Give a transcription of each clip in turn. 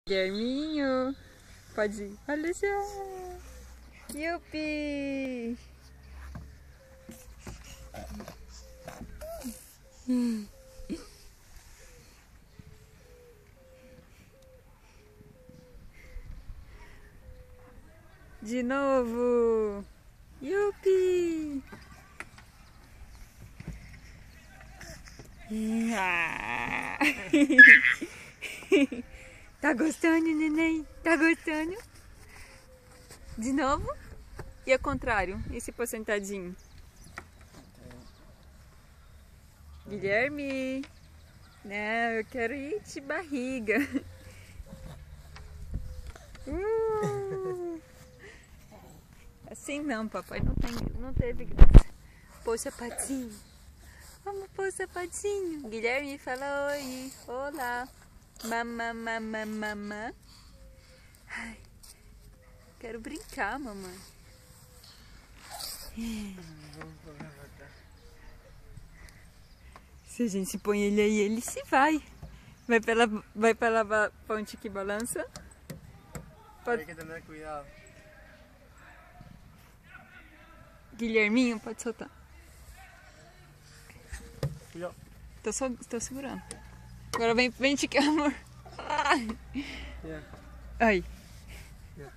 Guilherminho, pode ir. Olha só. Yupi! De novo! Yupi! Ah. Tá gostando, neném? Tá gostando? De novo? E ao contrário? E se for sentadinho? Guilherme! Não, eu quero ir de barriga. Assim não, papai, não teve graça. Pôr o sapatinho. Vamos pôr o sapatinho. Guilherme, fala oi. Olá. Mamã. Ai, quero brincar, mamãe. Se a gente põe ele aí, ele se vai. Vai pela ponte que balança. Tem que tomar cuidado. Guilherminho, pode soltar. Cuidado. Tô segurando. Agora vem te amor. Ai. Yeah. Ai. Yeah.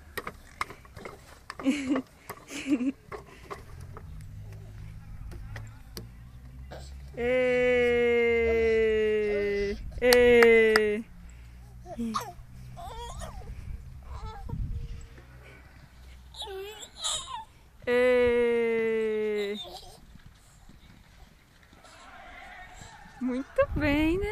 Muito bem, né?